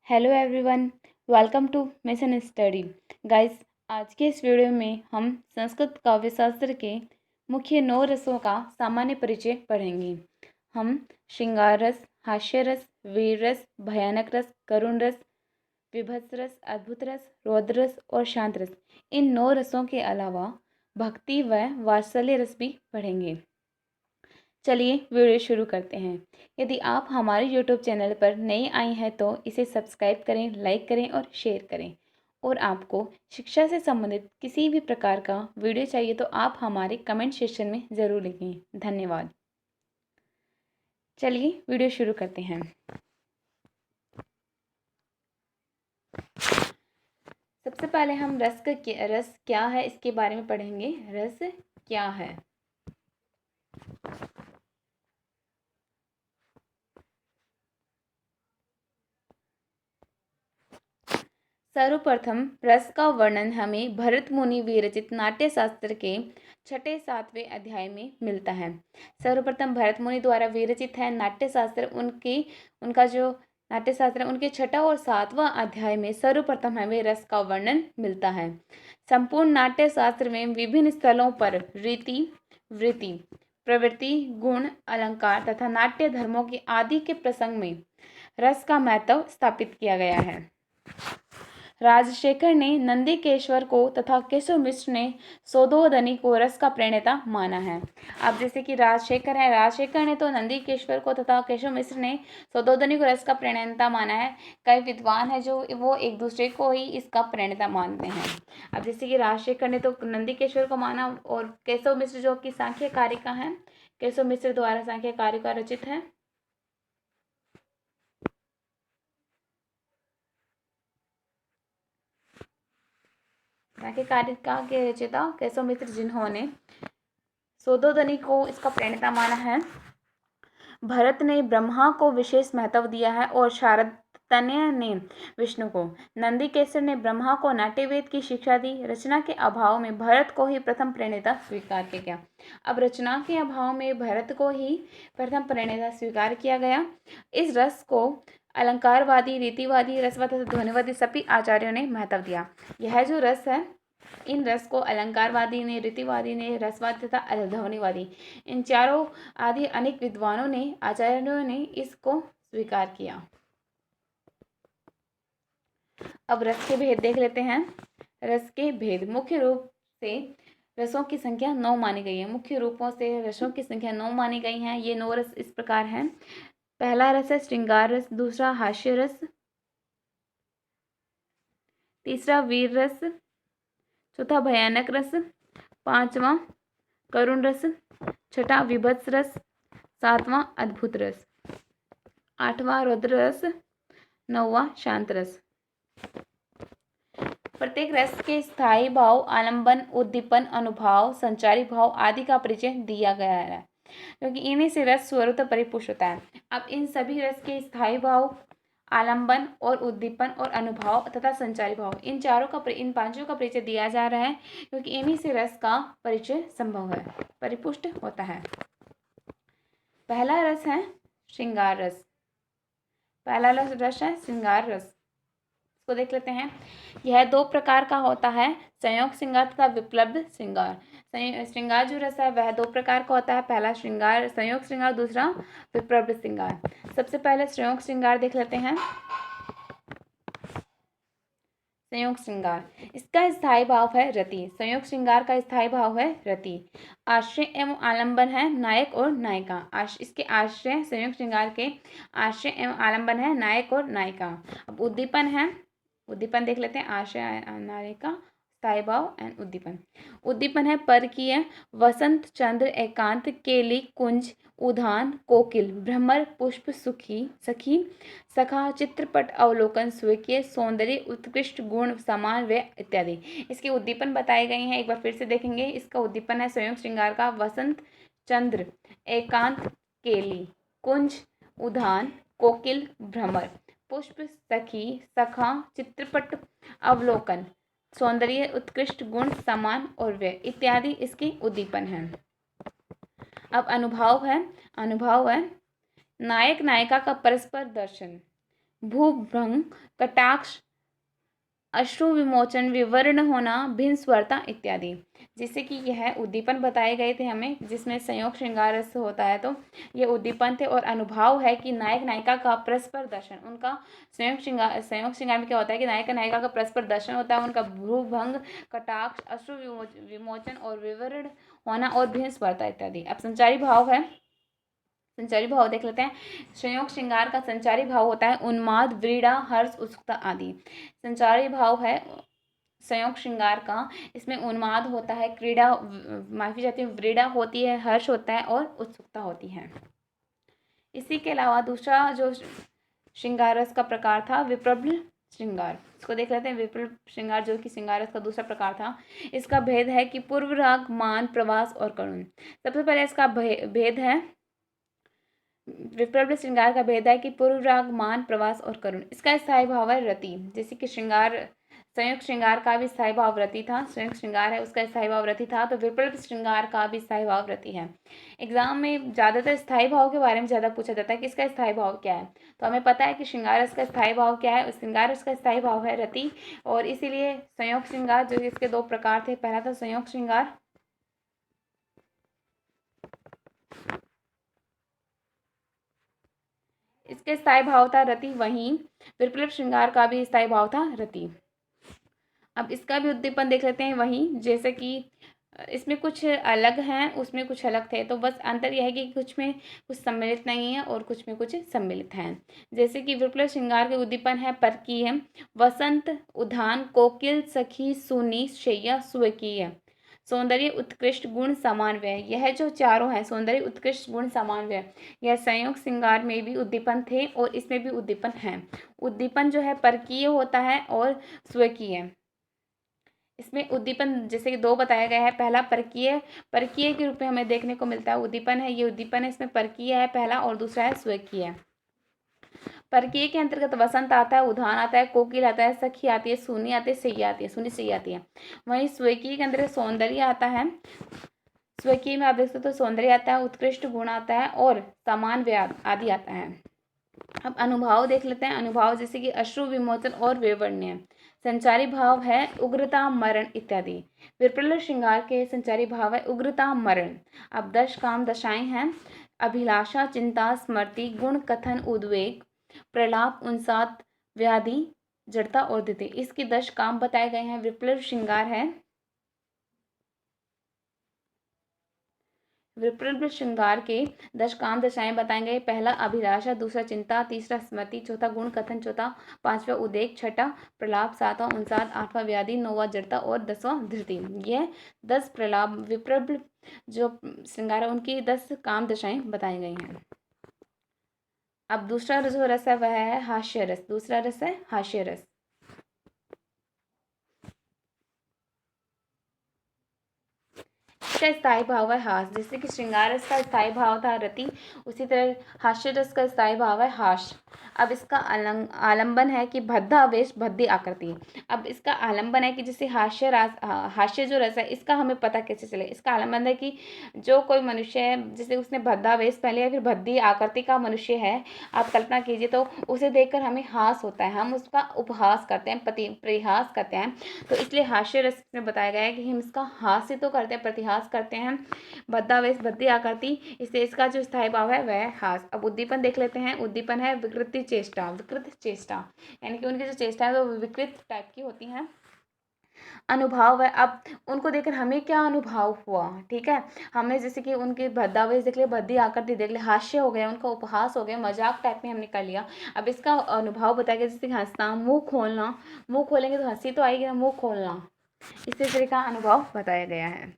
Hello everyone, welcome to Mission Study. Guys, आज के इस वीडियो में हम संस्कृत काव्य शास्त्र के मुख्य 9 रसों का सामान्य परिचय पढ़ेंगे। हम श्रृंगार रस, हास्य रस, वीर रस, भयानक रस, करुण रस, विभत्स रस, अद्भुत रस, रौद्र रस और शांत रस, इन 9 रसों के अलावा भक्ति व वात्सल्य रस भी पढ़ेंगे। चलिए वीडियो शुरू करते हैं। यदि आप हमारे YouTube चैनल पर नए आए हैं तो इसे सब्सक्राइब करें, लाइक करें और शेयर करें। और आपको शिक्षा से संबंधित किसी भी प्रकार का वीडियो चाहिए तो आप हमारे कमेंट सेक्शन में ज़रूर लिखें। धन्यवाद। चलिए वीडियो शुरू करते हैं। सबसे पहले हम रस क्या है इसके बारे में पढ़ेंगे। रस क्या है? सर्वप्रथम रस का वर्णन हमें भरत मुनि विरचित नाट्य शास्त्र के 6-7वें अध्याय में मिलता है। सर्वप्रथम भरत मुनि द्वारा विरचित है नाट्य शास्त्र। उनका जो नाट्य शास्त्र है उनके 6वां और 7वां अध्याय में सर्वप्रथम हमें रस का वर्णन मिलता है। संपूर्ण नाट्य शास्त्र में विभिन्न स्थलों पर रीति, वृत्ति, प्रवृत्ति, गुण, अलंकार तथा नाट्य धर्मों के आदि के प्रसंग में रस का महत्व स्थापित किया गया है। राजशेखर ने नंदीकेश्वर को तथा केशव मिश्र ने सौदोदनी को रस का प्रणेता माना है। अब जैसे कि राजशेखर ने तो नंदीकेश्वर को तथा केशव मिश्र ने सौदोदनी को रस का प्रणेता माना है। कई विद्वान है जो वो एक दूसरे को ही इसका प्रणेता मानते हैं। अब जैसे कि राजशेखर ने तो नंदीकेश्वर को माना और केशव मिश्र जो कि सांख्य कारिका है, केशव मिश्र द्वारा सांख्य कारिका रचित है। सांख्य कारिका के रचयिता केशव मिश्र जिन्होंने सौदोदनी को इसका प्रणेता माना है। भरत ने ब्रह्मा को विशेष महत्व दिया है और शारदत्तन्य ने विष्णु को। नंदीकेश्वर ने ब्रह्मा को नाट्यवेद की शिक्षा दी। रचना के अभाव में भरत को ही प्रथम प्रणेता स्वीकार किया गया। अब रचना के अभाव में भरत को ही प्रथम प्रणेता स्वीकार किया गया। इस रस को अलंकारवादी, रीतिवादी, रसवाद तथा ध्वनिवादी सभी आचार्यों ने महत्व दिया। यह जो रस है, इन रस को अलंकारवादी ने, रीतिवादी ने, रसवादी तथा ध्वनिवादी, इन चारों आदि अनेक विद्वानों ने, आचार्यों ने इसको स्वीकार किया। अब रस के भेद देख लेते हैं। रस के भेद मुख्य रूप से रसों की संख्या 9 मानी गई है। मुख्य रूपों से रसों की संख्या 9 मानी गई है। ये 9 रस इस प्रकार हैं। पहला रस है श्रृंगार रस, दूसरा हास्य रस, तीसरा वीर रस, चौथा भयानक रस, पांचवा करुण रस, छठा विभत्स रस, सातवां अद्भुत रस, आठवां रौद्र रस, नौवां शांत रस। प्रत्येक रस के स्थायी भाव, आलंबन, उद्दीपन, अनुभाव, संचारी भाव आदि का परिचय दिया गया है, क्योंकि इन्हीं से रस स्वरूप परिपुष्ट होता है। अब इन सभी रस के स्थायी भाव, आलंबन और उद्दीपन और अनुभाव तथा संचारी भाव, इन पांचों का परिचय दिया जा रहा है, क्योंकि इन्हीं से रस का परिचय संभव है, परिपुष्ट होता है। पहला रस है श्रृंगार रस। पहला रस है श्रृंगार रस। इसको देख लेते हैं। यह 2 प्रकार का होता है, संयोग श्रृंगार तथा विप्लब्ध श्रृंगार। श्रृंगार जो रस है वह 2 प्रकार का होता है। पहला श्रृंगार संयोग श्रृंगार, दूसरा विप्लब्ध श्रृंगार। सबसे पहले संयोग श्रृंगार देख लेते हैं। संयोग श्रृंगार, इसका स्थायी भाव है रति। संयोग श्रृंगार का स्थायी भाव है रति। आश्रय एवं आलंबन है नायक और नायिका। इसके आश्रय, संयोग श्रृंगार के आश्रय एवं आलंबन है नायक और नायिका। अब उद्दीपन है, उद्दीपन देख लेते हैं। आश्रय, नायिका, स्थायी भाव एंड उद्दीपन। उद्दीपन है परकीय, वसंत, चंद्र, एकांत, केली, कुंज, उद्यान, कोकिल, भ्रमर, पुष्प, सखी, सखा, चित्रपट, अवलोकन, स्वकीय, सौंदर्य, उत्कृष्ट गुण, समान, व इत्यादि। इसके उद्दीपन बताए गए हैं। एक बार फिर से देखेंगे। इसका उद्दीपन है संयोग श्रृंगार का वसंत, चंद्र, एकांत, केली, कुंज, उद्यान, कोकिल, भ्रमर, पुष्प, सखी, सखा, चित्रपट, अवलोकन, सौंदर्य, उत्कृष्ट गुण, समान और व्यय इत्यादि इसके उद्दीपन हैं। अब अनुभाव है नायक नायिका का परस्पर दर्शन, भूभंग, कटाक्ष, अश्रु विमोचन, विवर्ण होना, भिन्न स्वरता इत्यादि। जिससे कि यह उद्दीपन बताए गए थे हमें, जिसमें संयोग श्रृंगार रस होता है। तो ये उद्दीपन थे और अनुभाव है कि नायक नायिका का परस्पर दर्शन, उनका संयोग श्रृंगार में क्या होता है कि नायक नायिका का परस्पर दर्शन होता है, उनका भ्रूभंग, कटाक्ष, अश्रु विमोचन और विवरण होना और भिन्न स्वरता इत्यादि। अब संचारी भाव है, संचारी भाव देख लेते हैं। संयोग श्रृंगार का संचारी भाव होता है उन्माद, व्रीड़ा, हर्ष, उत्सुकता आदि। संचारी भाव है संयोग श्रृंगार का, इसमें उन्माद होता है, क्रीड़ा, माफी चाहती हूँ, व्रीड़ा होती है, हर्ष होता है और उत्सुकता होती है। इसी के अलावा दूसरा जो श्रृंगार रस का प्रकार था विप्रबल श्रृंगार, इसको देख लेते हैं। विप्रबल श्रृंगार जो कि श्रृंगार रस का दूसरा प्रकार था। इसका भेद है कि पूर्व राग, मान, प्रवास और करुण। सबसे पहले इसका भेद है, विप्रबल श्रृंगार का भेद है कि पूर्व राग, मान, प्रवास और करुण। इसका स्थायी भाव है रति, जैसे कि संयुक्त श्रृंगार का भी स्थायी भाव रति था, संयुक्त श्रृंगार है उसका स्थायी भाव रति था, तो विप्रलंब श्रृंगार का भी स्थायी भाव रति है। एग्जाम में ज़्यादातर स्थायी भाव के बारे में ज़्यादा पूछा जाता है कि इसका स्थायी भाव क्या है। तो हमें पता है कि श्रृंगार रस का स्थायी भाव क्या है, श्रृंगार रस का स्थायी भाव है रति। और इसीलिए संयोग श्रृंगार, जो इसके दो प्रकार थे, पहला था संयोग श्रृंगार, इसके स्थायी भाव था रति, वहीं विप्रलंब श्रृंगार का भी स्थायी भाव था रति। अब इसका भी उद्दीपन देख लेते हैं वहीं, जैसे कि इसमें कुछ अलग हैं, उसमें कुछ अलग थे, तो बस अंतर यह है कि कुछ में कुछ सम्मिलित नहीं है और कुछ में कुछ सम्मिलित हैं। जैसे कि विप्लव श्रृंगार के उद्दीपन है परकीय, वसंत, उद्यान, कोकिल, सखी, सुनी, शैया, स्वकीय, सौंदर्य, उत्कृष्ट, गुण, सामान्वय। यह जो चारों हैं, सौंदर्य, उत्कृष्ट, गुण, सामान्वय, यह संयोग श्रृंगार में भी उद्दीपन थे और इसमें भी उद्दीपन है। उद्दीपन जो है परकीय होता है और स्वकीय। इसमें उद्दीपन जैसे कि दो बताया गया है, पहला परकीय, परकीय के रूप में हमें देखने को मिलता है उद्दीपन है, ये उद्दीपन है, इसमें परकीय है पहला और दूसरा है स्वकीय। परकीय के अंतर्गत वसंत आता है, उद्यान आता है, कोकिल आता है, सखी आती है, सुनी आती है, सैया आती है, सुनी सैया आती है। वहीं स्वकीय के अंतर्गत सौंदर्य आता है, स्वकीय में आप देख सकते हो सौंदर्य आता है, उत्कृष्ट गुण आता है और समान आदि आता है। अब अनुभाव देख लेते हैं। अनुभाव जैसे कि अश्रु विमोचन और विवर्ण्य। संचारी भाव है उग्रता, मरण इत्यादि। विप्रलंब श्रृंगार के संचारी भाव है उग्रता, मरण। अब 10 काम दशाएं हैं, अभिलाषा, चिंता, स्मृति, गुण, कथन, उद्वेग, प्रलाप, उन्साद, व्याधि, जड़ता और धृति। इसके 10 काम बताए गए हैं। विप्रलंब श्रृंगार है, विप्रलंब श्रृंगार के 10 काम दशाएं बताएंगे। पहला अभिलाषा, दूसरा चिंता, तीसरा स्मृति, चौथा गुण कथन, चौथा पांचवा उद्वेग, छठा प्रलाप, सातवां उन्साद, आठवां व्याधि, नौवां जड़ता और 10वां धृति। यह 10 प्रलाप विप्रलंब जो श्रृंगार है उनकी 10 काम दशाएं बताई गई हैं। अब दूसरा जो रस है वह है हास्य रस। दूसरा रस है हास्य रस। इसका स्थायी भाव है हास। जैसे कि श्रृंगार रस का स्थायी भाव था रति, उसी तरह हास्य रस का स्थायी भाव है हास। अब इसका आलंबन है कि भद्दावेश, भद्दी आकृति। अब इसका आलंबन है कि जैसे हास्य जो रस है इसका हमें पता कैसे चले। इसका आलंबन है कि जो कोई मनुष्य है, जैसे उसने भद्दावेश पहले या फिर भद्दी आकृति का मनुष्य है, आप कल्पना कीजिए, तो उसे देखकर हमें हास होता है, हम उसका उपहास करते हैं, परिहास करते हैं। तो इसलिए हास्य रस में बताया गया है कि हम इसका हास्य तो करते हैं, प्रतिहास करते हैं। भद्दावेश, भद्दी आकृति, इससे इसका जो स्थायी भाव है वह हास। अब उद्दीपन देख लेते हैं। उद्दीपन है विकृति चेष्टा, विकृत चेष्टा, यानी कि उनकी जो चेष्टा है वो विकृत टाइप की होती हैं। अनुभाव है, अब उनको देखकर हमें क्या अनुभव हुआ, ठीक है। हमने जैसे कि उनके भद्दावेश देख लिया, भद्दी आकृति देख लिया, हास्य हो गया, उनका उपहास हो गया, मजाक टाइप में हमने कर लिया। अब इसका अनुभव बताया गया, जैसे कि हंसना, मुंह खोलना, मुंह खोलेंगे तो हंसी तो आएगी ना, मुंह खोलना, इसी तरह का अनुभव बताया गया है।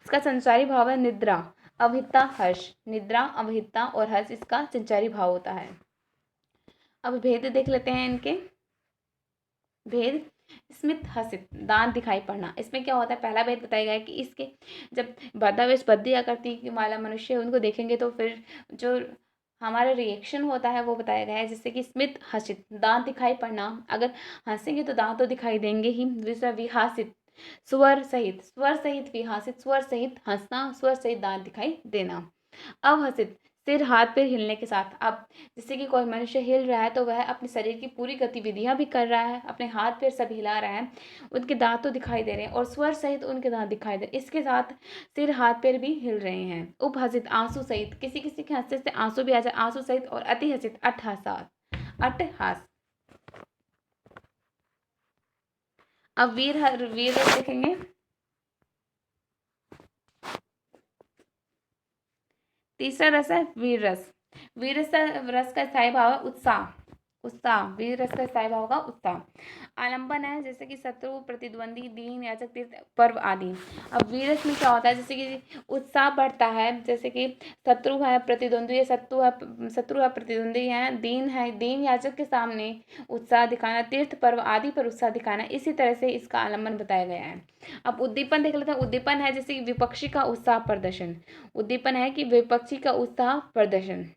इसका संचारी भाव है निद्रा, अवहिता, हर्ष। निद्रा, अवहिता और हर्ष इसका संचारी भाव होता है। अब भेद देख लेते हैं इनके। भेद, स्मित, हसित, दांत दिखाई पड़ना। इसमें क्या होता है, पहला भेद बताया गया है कि इसके जब भद्दावेश, भद्दी आकृति वाला मनुष्य है उनको देखेंगे तो फिर जो हमारा रिएक्शन होता है वो बताया गया है। जैसे कि स्मित, हसित, दांत दिखाई पड़ना, अगर हंसेंगे तो दांत तो दिखाई देंगे ही। दूसरा विहासित, स्वर सहित, स्वर सहित विहासित, स्वर सहित हंसना, स्वर सहित दांत दिखाई देना। अवहसित, सिर हाथ पैर हिलने के साथ। अब जैसे कि कोई मनुष्य हिल रहा है तो वह अपने शरीर की पूरी गतिविधियां भी कर रहा है, अपने हाथ पैर सब हिला रहा है, उनके दांत तो दिखाई दे रहे हैं और स्वर सहित उनके दांत दिखाई दे रहे हैं, इसके साथ सिर हाथ पैर भी हिल रहे हैं। उपहसित आंसू सहित, किसी किसी के हंसने से आंसू भी आ जाए, आंसू सहित। और अति हसित अट्ठहास, अट्ठहास। अब वीर रस देखेंगे। तीसरा रस है वीर रस। वीर रस का स्थायी भाव है उत्साह, उत्साह। वीर रस का स्थायी भाव होगा उत्साह। आलंबन है जैसे कि शत्रु, प्रतिद्वंदी, दीन, याचक, तीर्थ, पर्व आदि। अब वीर रस में क्या होता है, जैसे कि उत्साह बढ़ता है, जैसे कि शत्रु है, प्रतिद्वंदी है, शत्रु है, प्रतिद्वंदी है, दीन है, दीन याचक के सामने उत्साह दिखाना, तीर्थ पर्व आदि पर उत्साह दिखाना, इसी तरह से इसका आलंबन बताया गया है। अब उद्दीपन देख लेते हैं। उद्दीपन है जैसे कि विपक्षी का उत्साह प्रदर्शन। उद्दीपन है कि विपक्षी का उत्साह प्रदर्शन।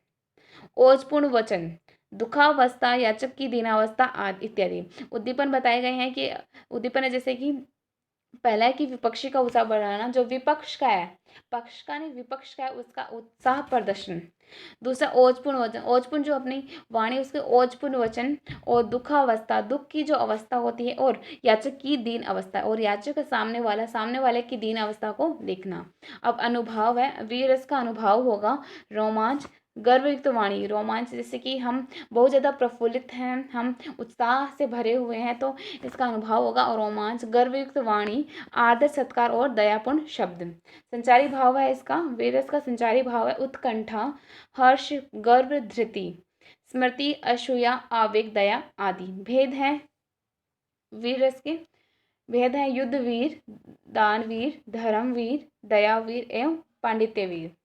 ओजपूर्ण वचन, दुखावस्था, याचक की दीनावस्था आदि इत्यादि उद्दीपन बताए गए हैं। कि उद्दीपन है जैसे कि पहला है कि विपक्षी का उत्साह बढ़ाना, जो विपक्ष का है, पक्ष का नहीं विपक्ष का है, उसका उत्साह प्रदर्शन। दूसरा ओजपूर्ण वचन, ओजपूर्ण जो अपनी वाणी उसके ओजपूर्ण वचन। और दुखावस्था, दुख की जो अवस्था होती है। और याचक की दीन अवस्था, और याचक का सामने वाले की दीन अवस्था को देखना। अब अनुभाव है, वीर रस का अनुभाव होगा रोमांच, गर्वयुक्त वाणी। रोमांच जैसे कि हम बहुत ज़्यादा प्रफुल्लित हैं, हम उत्साह से भरे हुए हैं, तो इसका अनुभव होगा। और रोमांच, गर्वयुक्त वाणी, आदर सत्कार और दयापूर्ण शब्द। संचारी भाव है इसका, वीर रस का संचारी भाव है उत्कंठा, हर्ष, गर्व, धृति, स्मृति, असूया, आवेग, दया आदि। भेद है वीर रस के, भेद है युद्धवीर, दानवीर, धर्मवीर, दयावीर एवं पांडित्यवीर।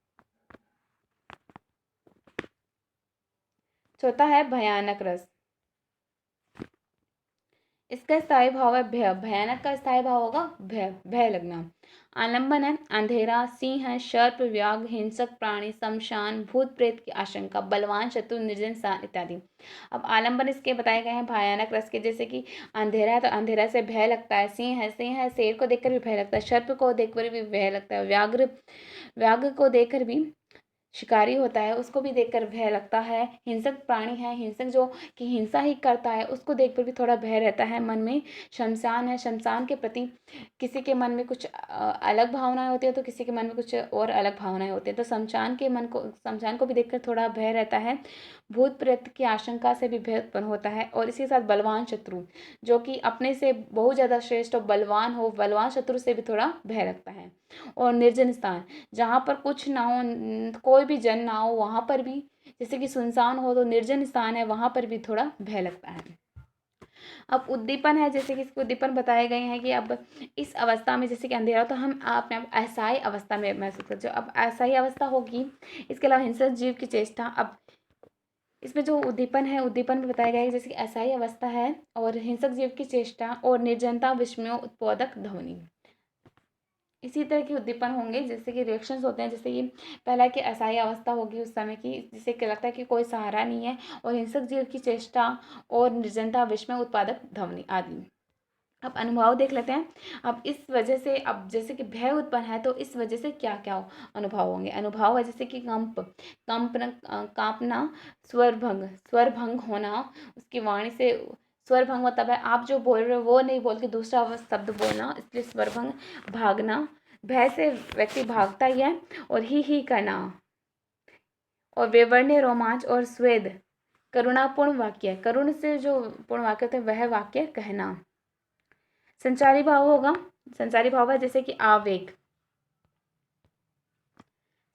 चौथा है भयानक रस। इसका स्थायी भाव है भय। भयानक का स्थायी भाव होगा भय, भय लगना। आलंबन है अंधेरा, सिंह है, सर्प, व्याघ्र, हिंसक प्राणी, शमशान, भूत प्रेत की आशंका, बलवान शत्रु, निर्जन स्थान इत्यादि। अब आलंबन इसके बताए गए हैं भयानक रस के, जैसे कि अंधेरा है तो अंधेरा से भय लगता है, सिंह है शेर को देखकर भी भय लगता है, सर्प को देखकर भी भय लगता है, व्याघ्र को देखकर भी, शिकारी होता है उसको भी देखकर भय लगता है, हिंसक प्राणी है, हिंसक जो कि हिंसा ही करता है उसको देखकर भी थोड़ा भय रहता है मन में। शमशान है, शमशान के प्रति किसी के मन में कुछ अलग भावनाएं होती है तो किसी के मन में कुछ और अलग भावनाएं होती है, तो शमशान को भी देखकर थोड़ा भय रहता है। भूत प्रेत की आशंका से भी भय उत्पन्न होता है। और इसी के साथ बलवान शत्रु, जो कि अपने से बहुत ज़्यादा श्रेष्ठ और बलवान हो, बलवान शत्रु से भी थोड़ा भय लगता है। और निर्जन स्थान, जहाँ पर कुछ ना हो, कोई भी जन ना हो, वहाँ पर भी, जैसे कि सुनसान हो तो निर्जन स्थान है, वहाँ पर भी थोड़ा भय लगता है। अब उद्दीपन है, जैसे कि इसके उद्दीपन बताए गए हैं कि अब इस अवस्था में जैसे कि अंधेरा तो हम अपने आप असहाय अवस्था में महसूस करते हैं। अब असहाय अवस्था होगी, इसके अलावा हिंसक जीव की चेष्टा। अब इसमें जो उद्दीपन है, उद्दीपन में बताया गया है जैसे कि असहाय अवस्था है और हिंसक जीव की चेष्टा और निर्जनता, विस्मय, उत्पादक ध्वनि। इसी तरह के उद्दीपन होंगे जैसे कि रिएक्शंस होते हैं, जैसे कि पहला की असहाय अवस्था होगी उस समय की, जिससे क्या लगता है कि कोई सहारा नहीं है, और हिंसक जीव की चेष्टा और निर्जनता, विस्मय, उत्पादक ध्वनि आदि। अब अनुभव देख लेते हैं। अब इस वजह से, अब जैसे कि भय उत्पन्न है तो इस वजह से क्या क्या अनुभव होंगे। अनुभव है जैसे कि कांपना, स्वर भंग होना, उसकी वाणी से स्वर भंग मतलब है आप जो बोल रहे हो वो नहीं बोल के दूसरा शब्द बोलना, इसलिए स्वर भंग। भागना, भय से व्यक्ति भागता ही है। और ही करना। और विवर्ण्य, रोमांच और स्वेद, करुणापूर्ण वाक्य, करुण से जो पूर्ण वाक्य होते हैं वह वाक्य कहना। संचारी भाव होगा, संचारी भाव है जैसे कि आवेग,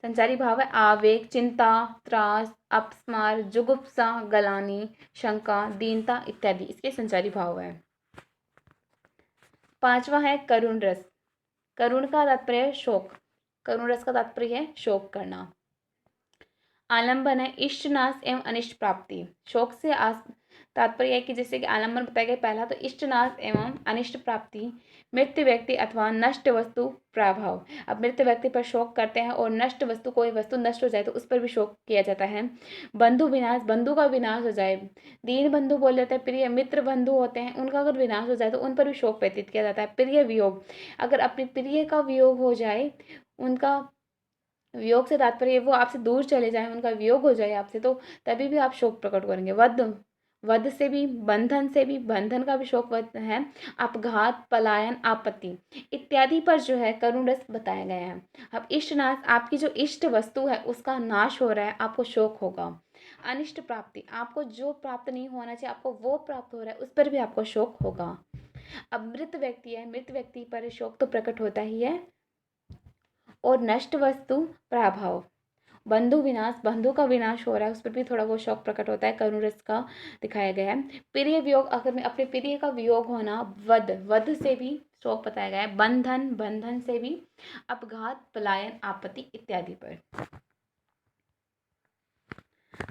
संचारी भाव है आवेग, चिंता, त्रास, अपस्मार, जुगुप्सा, गलानी, शंका, दीनता इत्यादि इसके संचारी भाव है। पांचवा है करुण रस। करुण का तात्पर्य शोक, करुण रस का तात्पर्य है शोक करना। आलंबन है इष्टनाश एवं अनिष्ट प्राप्ति। शोक से तात्पर्य है कि जैसे कि आलंबन बताया गया पहला तो इष्टनाश एवं अनिष्ट प्राप्ति, मृत व्यक्ति अथवा नष्ट वस्तु प्रभाव। अब मृत व्यक्ति पर शोक करते हैं और नष्ट वस्तु, कोई वस्तु नष्ट हो जाए तो उस पर भी शोक किया जाता है। बंधु विनाश, बंधु का विनाश हो जाए, दीन बंधु बोल जाते हैं। प्रिय मित्र बंधु होते हैं, उनका अगर विनाश हो जाए तो उन पर भी शोक व्यतीत किया जाता है। प्रिय वियोग, अगर अपने प्रिय का वियोग हो जाए, उनका वियोग से तात्पर्य वो आपसे दूर चले जाएं, उनका वियोग हो जाए आपसे, तो तभी भी आप शोक प्रकट करेंगे। वध, वध से भी, बंधन से भी, बंधन का भी शोक वध है। अपघात, पलायन, आपत्ति इत्यादि पर जो है करुण रस बताया गया है। अब इष्ट नाश, आपकी जो इष्ट वस्तु है उसका नाश हो रहा है, आपको शोक होगा। अनिष्ट प्राप्ति, आपको जो प्राप्त नहीं होना चाहिए आपको वो प्राप्त हो रहा है, उस पर भी आपको शोक होगा। अब मृत व्यक्ति है, मृत व्यक्ति पर शोक तो प्रकट होता ही है। और नष्ट वस्तु प्रभाव, बंधु विनाश, बंधु का विनाश हो रहा है, उस पर भी थोड़ा बहुत शोक प्रकट होता है, करुण रस का दिखाया गया है। प्रिय वियोग, अगर में अपने प्रिय का वियोग होना, वध, वध से भी शोक बताया गया है। बंधन, बंधन से भी। अपघात, पलायन, आपत्ति इत्यादि पर।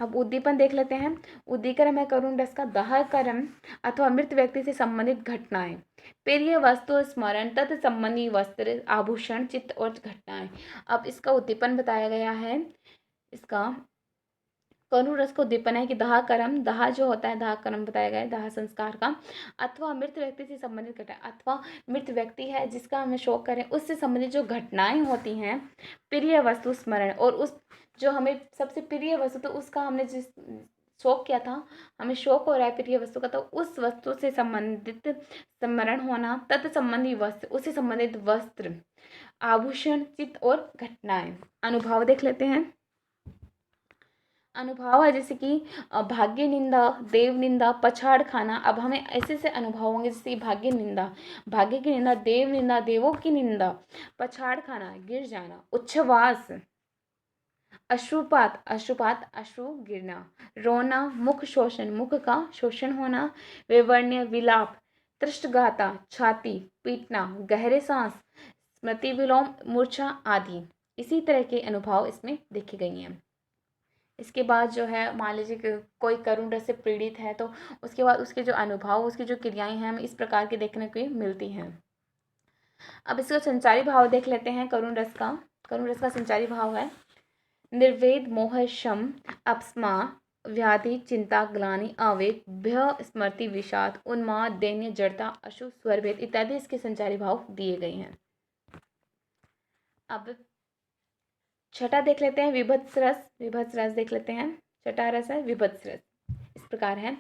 अब उद्दीपन देख लेते हैं। उद्दीकरण है करुण रस का दाह कर्म अथवा मृत व्यक्ति से संबंधित घटनाएं। प्रिय वस्तु स्मरण, तत् संबंधी वस्त्र, आभूषण, चित्त और घटनाएं। अब इसका उद्दीपन बताया गया है। इसका करुण रस का उद्दीपन है कि दाह कर्म, दाह जो होता है, दाह कर्म बताया गया है, दाह संस्कार का, अथवा मृत व्यक्ति से संबंधित घटना, अथवा मृत व्यक्ति है जिसका हमें शोक करें उससे संबंधित जो घटनाएं होती हैं। प्रिय वस्तु स्मरण, और उस जो हमें सबसे प्रिय वस्तु, तो उसका हमने जिस शोक किया था, हमें शोक हो रहा है प्रिय वस्तु का, तो उस वस्तु से संबंधित स्मरण होना, तत्संबंधी वस्त्र, उससे संबंधित वस्त्र, आभूषण, चित्त और घटनाएं। अनुभव देख लेते हैं। अनुभव है जैसे कि भाग्य निंदा, देव निंदा, पछाड़ खाना। अब हमें ऐसे से अनुभव होंगे जैसे भाग्य निंदा, भाग्य की निंदा, देव निंदा, देवों की निंदा, पछाड़ खाना, गिर जाना, उच्छ्वास, अश्रुपात, अश्रुपात, अश्रु गिरना, रोना, मुख शोषण, मुख का शोषण होना, विवर्ण्य, विलाप, तृष्टगाता, छाती पीटना, गहरे सांस, स्मृति विलोम, मूर्छा आदि। इसी तरह के अनुभव इसमें देखे गई हैं। इसके बाद जो है, मान लीजिए कि कोई करुण रस से पीड़ित है, तो उसके बाद उसके जो अनुभव, उसकी जो क्रियाएं हैं, हमें इस प्रकार की देखने को मिलती हैं। अब इसका संचारी भाव देख लेते हैं करुण रस का। करुण रस का संचारी भाव है निर्वेद, मोह, शम, अपस्मा, व्याधि, चिंता, ग्लानि, आवेग, भय, स्मृति, विषाद, उन्माद, दैन्य, जड़ता, अशुभ, स्वरभेद इत्यादि इसके संचारी भाव दिए गए हैं। अब छठा देख लेते हैं विभत्स रस। विभत्स रस देख लेते हैं। छठा रस है विभत्स रस। इस प्रकार है।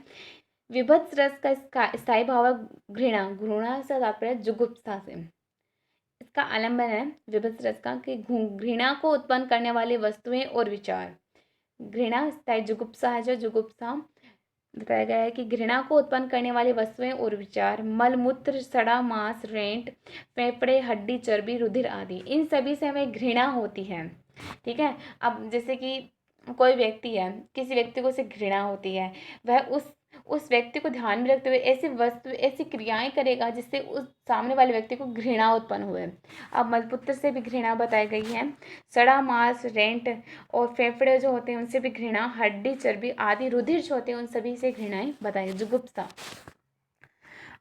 विभत्स रस का स्थायी भाव है घृणा। घृणा से तात्पर्य जुगुप्सा से। इसका आलंबन है विभत्स रस का कि घृणा को उत्पन्न करने वाली वस्तुएं और विचार। घृणा स्थायी, जुगुप्सा है जो जुगुप्सा बताया गया है कि घृणा को उत्पन्न करने वाली वस्तुएं और विचार, मलमूत्र, सड़ा मांस, रेंट, फेफड़े, हड्डी, चर्बी, रुधिर आदि, इन सभी से हमें घृणा होती है। ठीक है। अब जैसे कि कोई व्यक्ति है, किसी व्यक्ति को से घृणा होती है, वह उस व्यक्ति को ध्यान में रखते हुए ऐसी वस्तु, ऐसी क्रियाएं करेगा जिससे उस सामने वाले व्यक्ति को घृणा उत्पन्न हुए। अब मलमूत्र से भी घृणा बताई गई है, सड़ा मांस, रेंट और फेफड़े जो होते हैं उनसे भी घृणा, हड्डी, चर्बी आदि, रुधिर जो होते हैं उन सभी से घृणाएं बताई गई, जुगुप्सा।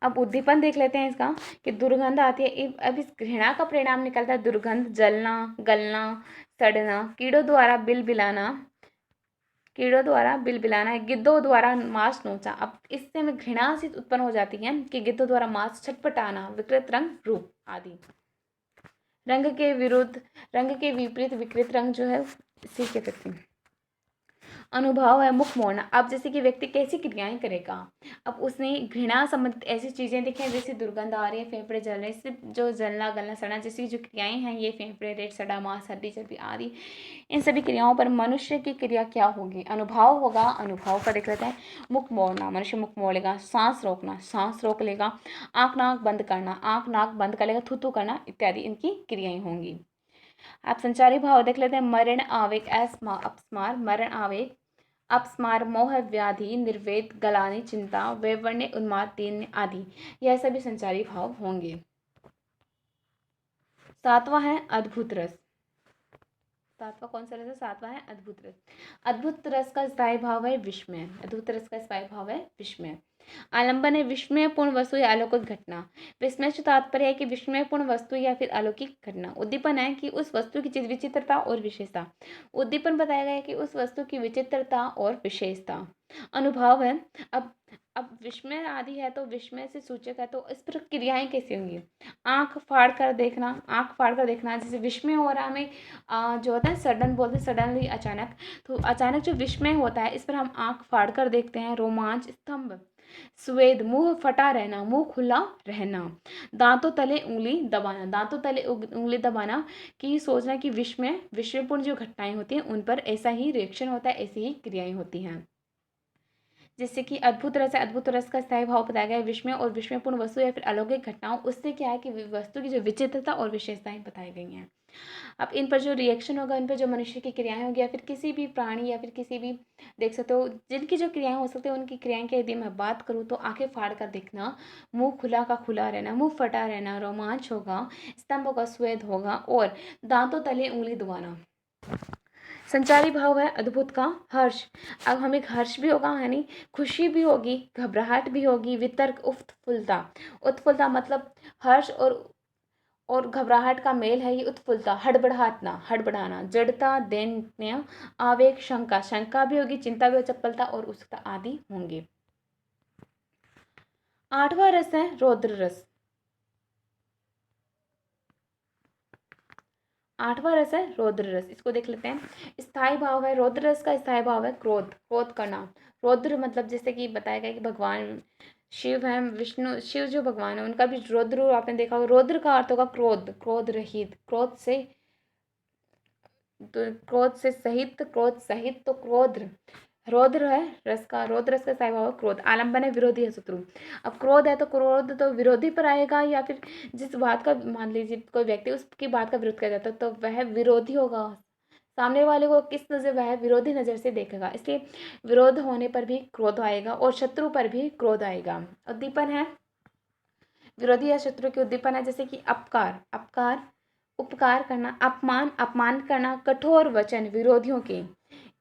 अब उद्दीपन देख लेते हैं इसका कि दुर्गंध आती है। अब इस घृणा का परिणाम निकलता है दुर्गंध, जलना, गलना, सड़ना, कीड़ों द्वारा बिलबिलाना, कीड़ों द्वारा बिलबिलाना, गिद्धों द्वारा मांस नोचा। अब इससे हमें घृणा से उत्पन्न हो जाती है कि गिद्धों द्वारा मांस छटपटाना, विकृत रंग, रूप आदि। रंग के विरुद्ध, रंग के विपरीत विकृत रंग जो है इसी के प्रति। अनुभव है मुख मोड़ना। अब जैसे कि व्यक्ति कैसी क्रियाएं करेगा, अब उसने घृणा संबंधित ऐसी चीजें देखी हैं जैसे दुर्गंध आ रही है, फेफड़े जल रहे हैं, इससे जो जलना, गलना, सड़ना जैसी जो क्रियाएं हैं, ये फेफड़े, रेट, सड़ा मांस, हड्डी, चर्बी आदि, इन सभी क्रियाओं पर मनुष्य की क्रिया क्या होगी, अनुभव होगा। अनुभव का देख लेते हैं। मुख मोड़ना, मनुष्य मुख मोड़ेगा। सांस रोकना, सांस रोक लेगा। आंख नाक बंद करना, आंख नाक बंद कर लेगा। थूथू करना इत्यादि इनकी क्रियाएं होंगी। आप संचारी भाव देख लेते हैं। मरण, आवेग, अपस्मार, मरण, आवेग, अपस्मार, मोह, व्याधि, निर्वेद, गलानी, चिंता, वैवर्ण्य, उन्माद, दीन आदि, यह सभी संचारी भाव होंगे। सातवां है अद्भुत रस। सातवां कौन सा रस है? सातवां है अद्भुत रस। अद्भुत रस का स्थायी भाव है विस्मय। अद्भुत रस का स्थायी भाव है विस्मय। आलंबन है विस्मयपूर्ण वस्तु या अलौकिक घटना। विस्मय से तात्पर्य है कि विस्मयपूर्ण वस्तु या फिर अलौकिक घटना। उद्दीपन है कि उस वस्तु की विचित्रता और विशेषता। उद्दीपन बताया गया है कि उस वस्तु की विचित्रता और विशेषता। अनुभव है अब विस्मय आदि है तो विस्मय से सूचक है, तो इस पर क्रियाएं कैसी होंगी? आंख फाड़ कर देखना, आंख फाड़ कर देखना, जैसे विस्मय हो रहा है हमें, जो होता है सडन बोलते हैं, सडनली, अचानक, तो अचानक जो विस्मय होता है इस पर हम आंख फाड़ कर देखते हैं। रोमांच, स्तंभ, स्वेद, मुंह फटा रहना, मुंह खुला रहना, दांतों तले उंगली दबाना, दांतों तले उंगली दबाना कि सोचना कि विस्मयपूर्ण जो घटनाएं होती हैं उन पर ऐसा ही रिएक्शन होता है, ऐसी ही क्रियाएं होती हैं। जिससे कि अद्भुत रस है, अद्भुत रस का स्थायी भाव बताया गया है। विस्मय और विस्मयपूर्ण वस्तु या फिर अलौकिक घटनाओं, उससे क्या है कि वस्तु की जो विचित्रता और विशेषताएं बताई गई हैं। अब इन पर जो रिएक्शन होगा, इन पर जो मनुष्य की क्रियाएं होगी या फिर किसी भी प्राणी या फिर किसी भी, देख सकते हो जिनकी जो क्रियाएं हो सकती है, उनकी क्रियाएं की यदि मैं बात करूँ तो आंखें फाड़ कर देखना, मुंह खुला का खुला रहना, मुंह फटा रहना, रोमांच होगा, स्तंभ होगा, स्वेद होगा, और दांतों तले उंगली दबाना। संचारी भाव है अद्भुत का हर्ष। अब हमें हर्ष भी होगा, यानी खुशी भी होगी, घबराहट भी होगी, वितर्क, उत्फुल्लता। उत्फुल्लता मतलब हर्ष और घबराहट का मेल है ये उत्फुल्लता। हड़बड़ाहटना, हड़बड़ाना, जड़ता, दैन्य, आवेग, शंका, शंका भी होगी, चिंता भी, चपलता और उत्सुकता आदि होंगे। 8वां रस है रौद्र रस। 8वां रस है रौद्र रस, इसको देख लेते हैं। स्थायी भाव है रौद्र रस का, स्थायी भाव है क्रोध, क्रोध करना। रौद्र मतलब जैसे कि बताया गया कि भगवान शिव हैं, विष्णु, शिव जो भगवान है उनका भी रौद्र आपने देखा होगा। रौद्र का अर्थ होगा क्रोध, क्रोध रहित, क्रोध से, तो क्रोध से सहित, क्रोध सहित, तो क्रोध, रौद्र है रस का, रौद्र रस का स्थायी भाव है क्रोध। आलंबन है विरोधी है शत्रु। अब क्रोध है तो क्रोध तो विरोधी पर आएगा, या फिर जिस बात का, मान लीजिए कोई व्यक्ति उसकी बात का विरोध किया जाता है तो वह विरोधी होगा, सामने वाले को किस नजर, वह विरोधी नजर से देखेगा, इसलिए विरोध होने पर भी क्रोध आएगा और शत्रु पर भी क्रोध आएगा। उद्दीपन है विरोधी या शत्रु के उद्दीपन है, जैसे कि अपकार, अपकार, उपकार करना, अपमान, अपमान करना, कठोर वचन विरोधियों के,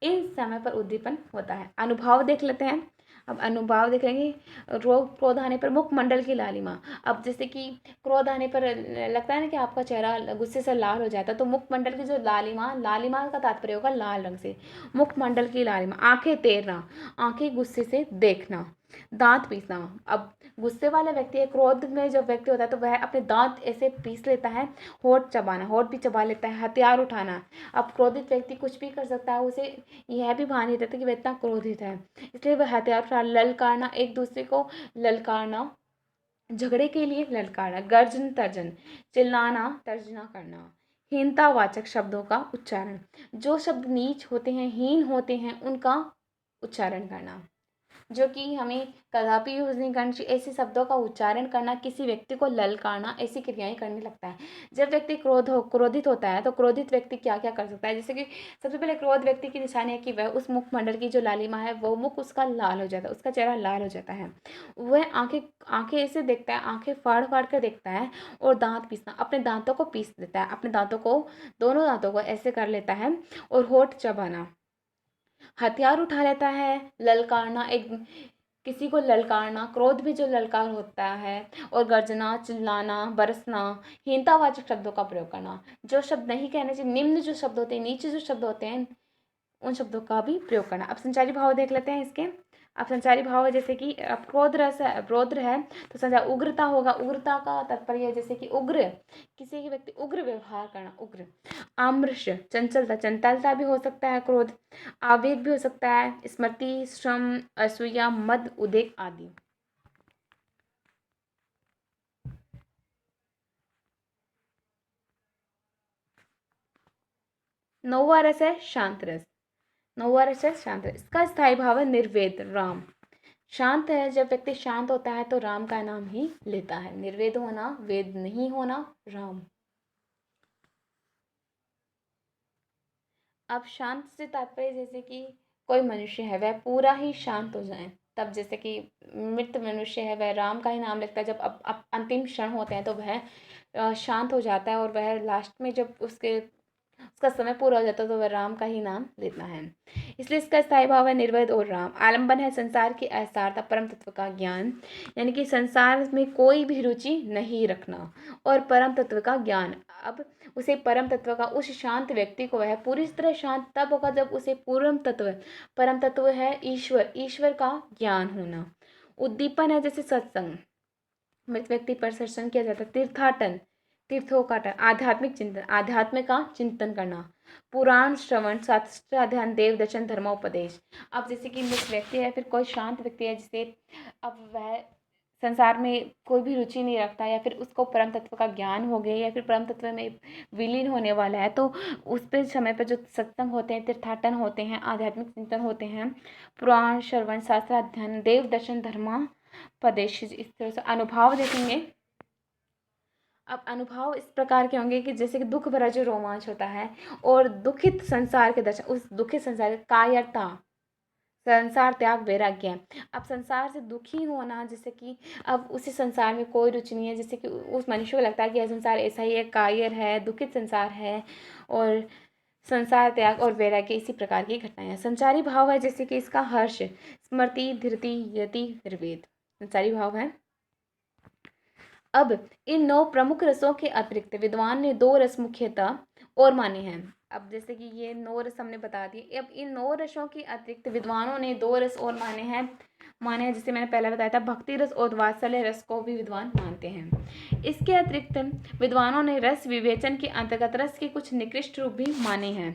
इन समय पर उद्दीपन होता है। अनुभाव देख लेते हैं। अब अनुभाव देखेंगे, रोग, क्रोध आने पर मुखमंडल की लालिमा। अब जैसे कि क्रोध आने पर लगता है ना कि आपका चेहरा गुस्से से लाल हो जाता है, तो मुखमंडल की जो लालिमा, लालिमा का तात्पर्य होगा लाल रंग से, मुखमंडल की लालिमा। आंखें तैरना, आंखें गुस्से से देखना, दांत पीसना। अब गुस्से वाला व्यक्ति है, क्रोध में जब व्यक्ति होता है तो वह अपने दांत ऐसे पीस लेता है, होठ चबाना, होठ भी चबा लेता है, हथियार उठाना। अब क्रोधित व्यक्ति कुछ भी कर सकता है, उसे यह भी भान नहीं रहता कि वह इतना क्रोधित है, इसलिए वह हथियार उठा, ललकारना, एक दूसरे को ललकारना, झगड़े के लिए ललकारना, गर्जन तर्जन, चिल्लाना, तर्जना करना। हीनतावाचक शब्दों का उच्चारण, जो शब्द नीच होते हैं, हीन होते हैं, उनका उच्चारण करना, जो कि हमें कदापि यूज नहीं करना चाहिए। ऐसे शब्दों का उच्चारण करना, किसी व्यक्ति को ललकारना, ऐसी क्रियाएं करने लगता है। जब व्यक्ति क्रोधित होता है तो क्रोधित व्यक्ति क्या क्या कर सकता है, जैसे कि सबसे पहले क्रोध व्यक्ति की निशानी है कि वह उस मुखमंडल की जो लालिमा है, वो मुख उसका लाल हो जाता है, उसका चेहरा लाल हो जाता है। वह आंखें आंखें ऐसे देखता है, आंखें फाड़ फाड़ कर देखता है, और दांत पीसना, अपने दांतों को पीस देता है, अपने दांतों को, दोनों दांतों को ऐसे कर लेता है, और होठ चबाना, हथियार उठा लेता है, ललकारना, एक किसी को ललकारना, क्रोध भी जो ललकार होता है, और गर्जना, चिल्लाना, बरसना, हीनतावाचक शब्दों का प्रयोग करना, जो शब्द नहीं कहने चाहिए, निम्न जो शब्द होते हैं, नीचे जो शब्द होते हैं, उन शब्दों का भी प्रयोग करना। अब संचारी भाव देख लेते हैं इसके। अब संचारी भाव है, जैसे कि अब क्रोध रस है, रौद्र है, तो संचार उग्रता होगा। उग्रता का तात्पर्य है जैसे कि उग्र, किसी की व्यक्ति उग्र व्यवहार करना, उग्र। आमृष, चंचलता, चंचलता भी हो सकता है क्रोध। आवेग भी हो सकता है, स्मृति, श्रम, असूया, मद, उदेक आदि। नौवा रस है शांत रस। नौवा रस है शांत रस, इसका स्थायी भाव है निर्वेद, राम। शांत है, जब व्यक्ति शांत होता है तो राम का नाम ही लेता है। निर्वेद होना, वेद नहीं होना, राम। अब शांत से तात्पर्य जैसे कि कोई मनुष्य है वह पूरा ही शांत हो जाए, तब जैसे कि मृत मनुष्य है वह राम का ही नाम लेता है। जब अब अंतिम क्षण होते हैं तो वह शांत हो जाता है, और वह लास्ट में जब उसका समय पूरा हो जाता है तो वह राम का ही नाम लेता है। इसलिए इसका स्थायी भाव है निर्वेद और राम। आलंबन है संसार की असारता, परम तत्व का ज्ञान, यानी कि संसार में कोई भी रुचि नहीं रखना, और परम तत्व का ज्ञान। अब उसे परम तत्व का, उस शांत व्यक्ति को वह पूरी तरह शांत तब होगा जब उसे परम तत्व है ईश्वर, ईश्वर का ज्ञान होना, उद्दीपन है जैसे सत्संग, मृत व्यक्ति पर सत्संग किया जाता है। तीर्थाटन, तीर्थों का टन, आध्यात्मिक चिंतन, आध्यात्म का चिंतन करना। पुराण श्रवण, शास्त्र अध्ययन, देव दर्शन, धर्मोपदेश। अब जैसे कि मृत व्यक्ति है, फिर कोई शांत व्यक्ति है जिसे अब वह संसार में कोई भी रुचि नहीं रखता, या फिर उसको परम तत्व का ज्ञान हो गया, या फिर परम तत्व में विलीन होने वाला है, तो उस पे समय पर जो सत्संग होते हैं, तीर्थाटन होते हैं, आध्यात्मिक चिंतन होते हैं, पुराण श्रवण, शास्त्र अध्ययन, देव दर्शन, धर्मोपदेश, इस तरह से अनुभव देखेंगे। अब अनुभव इस प्रकार के होंगे कि जैसे कि दुख भरा जो रोमांच होता है, और दुखित संसार के दर्शन, उस दुखित संसार कायरता, संसार त्याग, वैराग्य। अब संसार से दुखी होना, जैसे कि अब उसी संसार में कोई रुचि नहीं है, जैसे कि उस मनुष्य को लगता है कि यह संसार ऐसा ही है, कायर है, दुखित संसार है, और संसार त्याग और वैराग्य, इसी प्रकार की घटनाएं हैं। संचारी भाव है जैसे कि इसका हर्ष, स्मृति, धृति, यति, निर्वेद, संचारी भाव है। अब इन 9 प्रमुख रसों के अतिरिक्त विद्वान ने 2 रस मुख्यतः और माने हैं। अब जैसे कि ये 9 रस हमने बता दिए, अब इन 9 रसों के अतिरिक्त विद्वानों ने 2 रस और माने हैं, जैसे मैंने पहले बताया था, भक्ति रस और वात्सल्य रस को भी विद्वान मानते हैं। इसके अतिरिक्त विद्वानों ने रस विवेचन के अंतर्गत रस के कुछ निकृष्ट रूप भी माने हैं,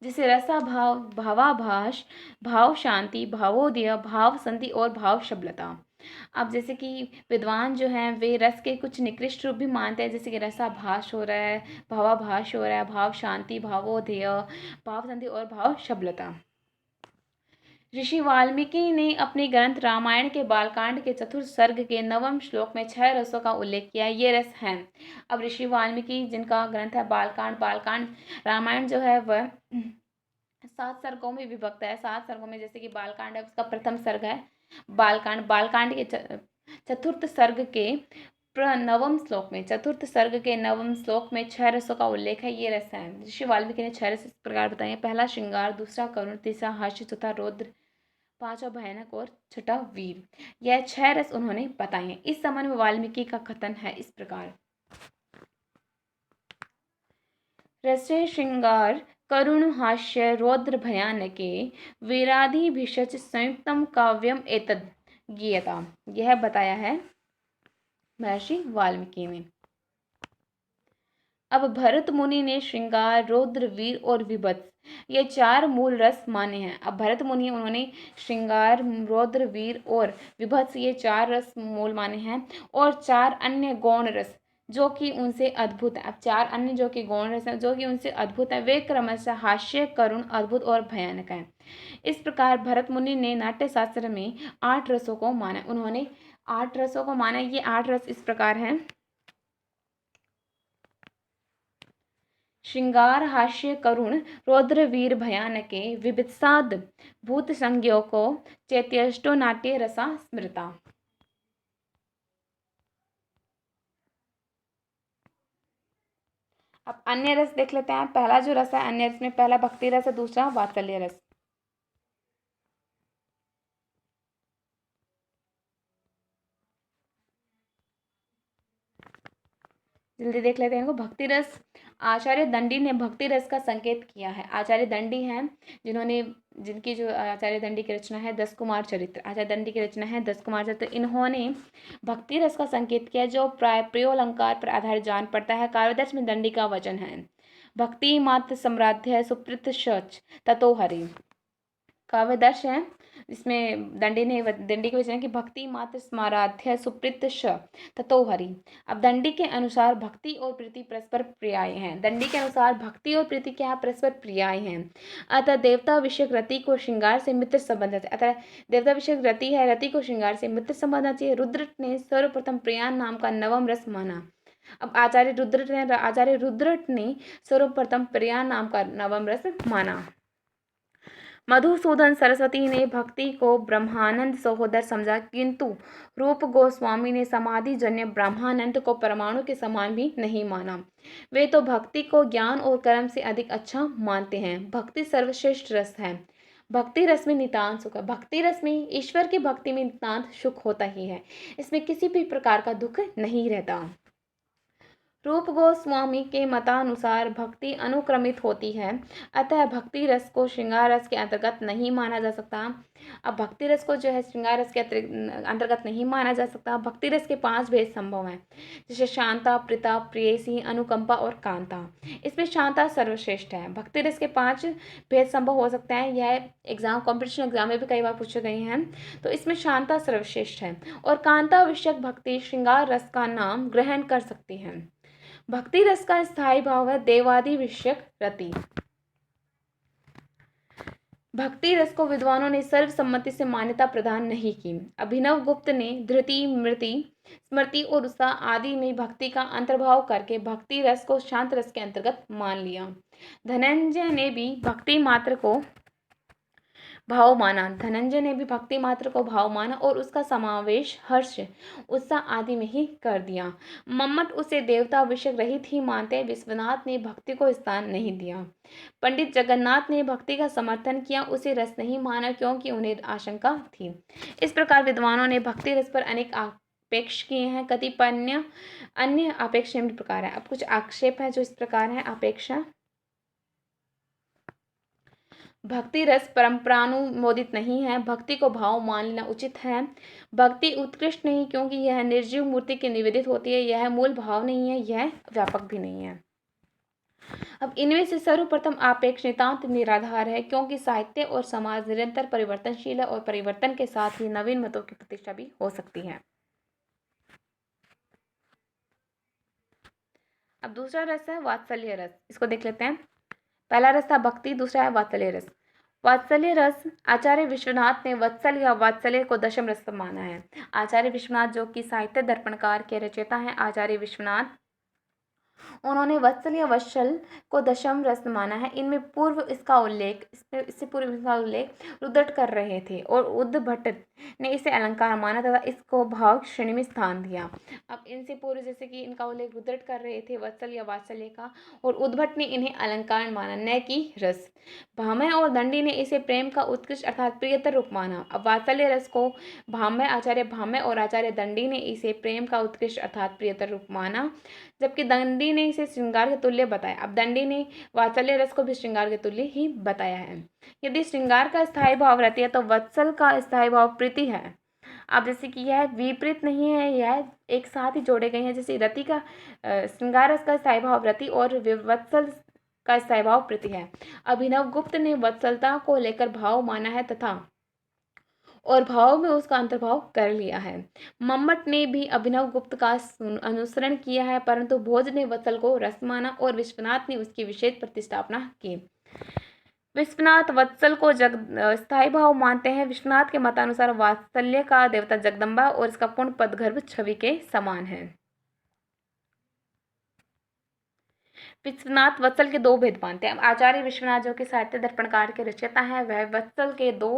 जिसे रसा भाव, भावाभास, भाव शांति, भावोदय, भाव संधि और भाव शबलता। अब जैसे कि विद्वान जो हैं वे रस के कुछ निकृष्ट रूप भी मानते हैं, जैसे कि रसाभास हो रहा है, भावाभास हो रहा है, भाव शांति, भावोदय, भाव संधि और भाव शबलता। ऋषि वाल्मीकि ने अपने ग्रंथ रामायण के बालकांड के चतुर्थ सर्ग के 9वें श्लोक में 6 रसों का उल्लेख किया। ये रस हैं, अब ऋषि वाल्मीकि जिनका ग्रंथ है बालकांड रामायण जो है वह 7 सर्गों में विभक्त है। 7 सर्गों में, जैसे कि बालकांड है उसका प्रथम सर्ग है बालकांड के चतुर्थ सर्ग के 9वें श्लोक में, चतुर्थ सर्ग के 9वें श्लोक में 6 रसों का उल्लेख है। ये रस है, ऋषि वाल्मीकि ने 6 रस इस प्रकार बताए। पहला श्रृंगार, दूसरा करुण, तीसरा हास्य, चौथा रौद्र, पांचवा भयानक और छठा वीर। यह 6 रस उन्होंने बताए हैं। इस संबंध में वाल्मीकि का कथन है इस प्रकार, रसे श्रृंगार, करुण, हास्य, रौद्र, भयानके, वीरादिभिषच संयुक्तम काव्यम एतद् गीयता। यह बताया है महर्षि वाल्मीकि ने। अब भरत मुनि ने श्रृंगार, रौद्र, वीर और विभत्स ये 4 मूल रस माने हैं। अब भरत मुनि उन्होंने श्रृंगार, रौद्र, वीर और विभत्स ये 4 रस मूल माने हैं, और 4 अन्य गौण रस जो कि उनसे अद्भुत है। अब 4 अन्य जो कि गौण रस हैं जो कि उनसे अद्भुत है, वे क्रमशः हास्य, करुण, अद्भुत और भयानक हैं। इस प्रकार भरत मुनि ने नाट्य शास्त्र में 8 रसों को माना। उन्होंने 8 रसों को माना। ये 8 रस इस प्रकार हैं, श्रृंगार, हास्य, करुण, रौद्र, वीर, भयानके, विभित्साद, भूत संज्ञों को, चैत्यष्टो नाट्य रसा स्मृता। अब अन्य रस देख लेते हैं। पहला जो रस है अन्य रस में, पहला भक्ति रस है, दूसरा वात्सल्य रस। जल्दी देख लेते हैं इनको। भक्ति रस, आचार्य दंडी ने भक्ति रस का संकेत किया है। आचार्य दंडी हैं जिनकी जो आचार्य दंडी की रचना है 10 कुमार चरित्र, आचार्य दंडी की रचना है 10 कुमार चरित्र। इन्होंने भक्ति रस का संकेत किया जो प्राय प्रयोलंकार पर आधारित जान पड़ता है। काव्यदर्श में दंडी का वचन है, भक्ति मात्र सम्राध्य सुप्रीत शच ततो हरि। काव्यदर्श है इसमें दंडी के वचन कि भक्ति मात्र स्माराध्य सुप्रीत श ततो हरि। अब दंडी के अनुसार भक्ति और प्रीति परस्पर प्रियाय हैं। दंडी के अनुसार भक्ति और प्रीति क्या है? परस्पर प्रियाय हैं। अतः देवता विषयक रति को श्रृंगार से मित्र संबंध है। अतः देवता विषयक रति है, रति को श्रृंगार से मित्र संबंध चाहिए। रुद्र ने सर्वप्रथम प्रियान नाम का 9वां रस माना। अब आचार्य रुद्र ने सर्वप्रथम प्रियान नाम का 9वां रस माना। मधुसूदन सरस्वती ने भक्ति को ब्रह्मानंद सहोदर समझा, किंतु रूप गोस्वामी ने समाधि जन्य ब्रह्मानंद को परमाणु के समान भी नहीं माना। वे तो भक्ति को ज्ञान और कर्म से अधिक अच्छा मानते हैं। भक्ति सर्वश्रेष्ठ रस है। भक्ति रस में नितांत सुख है। भक्ति रस में, ईश्वर की भक्ति में नितांत सुख होता ही है। इसमें किसी भी प्रकार का दुख नहीं रहता। रूप गोस्वामी के मतानुसार भक्ति अनुक्रमित होती है, अतः भक्ति रस को श्रृंगार रस के अंतर्गत नहीं माना जा सकता। अब भक्ति रस को जो है श्रृंगार रस के अंतर्गत नहीं माना जा सकता। भक्ति रस के 5 भेद संभव हैं, जैसे शांता, प्रीता, प्रेयसी, अनुकंपा और कांता। इसमें शांता सर्वश्रेष्ठ है। भक्ति रस के 5 भेद संभव हो सकते हैं, यह कॉम्पिटिशन एग्जाम में भी कई बार पूछे गए हैं। तो इसमें शांता सर्वश्रेष्ठ है और कांता विषयक भक्ति श्रृंगार रस का नाम ग्रहण कर सकती है। भक्ति रस का स्थायी भाव है देवादि विषयक रति। भक्ति रस को विद्वानों ने सर्वसम्मति से मान्यता प्रदान नहीं की। अभिनव गुप्त ने धृति, मृति, स्मृति और उत्साह आदि में भक्ति का अंतर्भाव करके भक्ति रस को शांत रस के अंतर्गत मान लिया। धनंजय ने भी भक्ति मात्र को भाव माना और उसका समावेश हर्ष, उत्साह आदि में ही कर दिया। मम्मट उसे देवता विषय रहित ही मानते। विश्वनाथ ने भक्ति को स्थान नहीं दिया। पंडित जगन्नाथ ने भक्ति का समर्थन किया, उसे रस नहीं माना क्योंकि उन्हें आशंका थी। इस प्रकार विद्वानों ने भक्ति रस पर अनेक आक्षेप किए हैं। कतिपय अन्य आक्षेप निम्न प्रकार है। अब कुछ आक्षेप है जो इस प्रकार है। अपेक्षा, भक्ति रस परंपरानुमोदित नहीं है। भक्ति को भाव मान लेना उचित है। भक्ति उत्कृष्ट नहीं क्योंकि यह निर्जीव मूर्ति के निवेदित होती है। यह मूल भाव नहीं है, यह व्यापक भी नहीं है। अब इनमें से सर्वप्रथम आपेक्ष नितांत निराधार है क्योंकि साहित्य और समाज निरंतर परिवर्तनशील है और परिवर्तन के साथ ही नवीन मतों की प्रतिष्ठा भी हो सकती है। अब दूसरा रस है वात्सल्य रस। इसको देख लेते हैं। पहला रस था भक्ति, दूसरा है वात्सल्य रस। वात्सल्य रस आचार्य विश्वनाथ ने वत्सल या वात्सल्य को दशम रस माना है। आचार्य विश्वनाथ जो कि साहित्य दर्पणकार के रचयिता हैं, आचार्य विश्वनाथ, उन्होंने वत्सल या वत्सल को दशम रस माना है। इससे पूर्व इसका उल्लेख रुद्रट कर रहे थे और उद्भट ने इसे अलंकार माना तथा इसको भाव श्रेणी में स्थान दिया। अब इनसे पूर्व जैसे कि इनका उल्लेख रुद्रट कर रहे थे वत्सल या वात्सल्य का, और उद्भट ने इन्हें अलंकार माना, न कि रस। भामह और दंडी ने इसे प्रेम का उत्कृष्ट अर्थात प्रियतर रूप माना। अब वात्सल्य रस को आचार्य भामह और आचार्य दंडी ने इसे प्रेम का उत्कृष्ट अर्थात प्रियतर रूप माना, जबकि दंडी ने इसे श्रृंगार के तुल्य बताया। अब दंडी ने वात्सल्य रस को भी श्रृंगार के तुल्य ही बताया है। यदि श्रृंगार का स्थायी भाव रहती है तो वत्सल का स्थायी भाव प्रीति है। अब जैसे कि यह विपरीत नहीं है, यह एक साथ ही जोड़े गए हैं। जैसे रति का श्रृंगार रस का स्थायी भाव रति और वत्सल का स्थायी भाव प्रीति है। अभिनव गुप्त ने वत्सलता को लेकर भाव माना है तथा और भाव में उसका अंतर्भाव कर लिया है। मम्मट ने भी अभिनव गुप्त का अनुसरण किया है, परंतु भोज ने वत्सल को रस माना और विश्वनाथ ने उसकी विशेष प्रतिष्ठापना की। विश्वनाथ वत्सल को स्थायी भाव मानते हैं। विश्वनाथ के मतानुसार वात्सल्य का देवता जगदम्बा और इसका पूर्ण पदगर्भ छवि के समान है। विश्वनाथ वत्सल के 2 भेद मानते हैं। आचार्य विश्वनाथ जो कि साहित्य दर्पणकार के रचयिता हैं, वह वत्सल के 2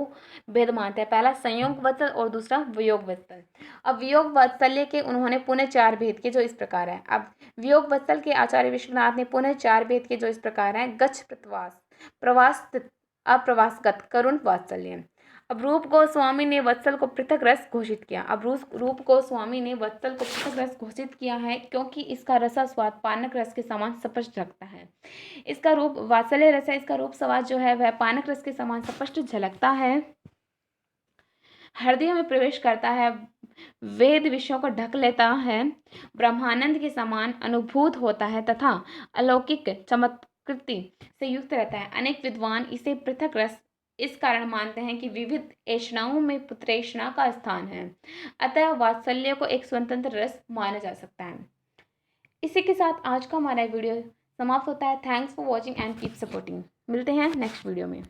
भेद मानते हैं। पहला संयोग वत्सल और दूसरा वियोग वत्सल। अब वियोग वत्सल्य के उन्होंने पुनः 4 भेद के जो इस प्रकार है। अब वियोग वत्सल के आचार्य विश्वनाथ ने पुनः 4 भेद के जो इस प्रकार है। गच्छ प्रवास, प्रवास, अप्रवासगत, करुण, वात्सल्य। अब रूप गोस्वामी ने वत्सल को पृथक रस घोषित किया। अब रूप गोस्वामी ने वत्सल को पृथक रस घोषित किया है क्योंकि इसका रसा स्वाद पानक रस के समान स्पष्ट झलकता है। इसका रूप वात्सल्य रस है, इसका रूप स्वाद जो है वह पानक रस के समान स्पष्ट झलकता है, हृदय में प्रवेश करता है, वेद विषयों को ढक लेता है, ब्रह्मानंद के समान अनुभूत होता है तथा अलौकिक चमत्कृति से युक्त रहता है। अनेक विद्वान इसे पृथक रस इस कारण मानते हैं कि विविध ऐषणाओं में पुत्रेषणा का स्थान है, अतः वात्सल्य को एक स्वतंत्र रस माना जा सकता है। इसी के साथ आज का हमारा वीडियो समाप्त होता है। Thanks for watching and keep supporting. मिलते हैं नेक्स्ट वीडियो में।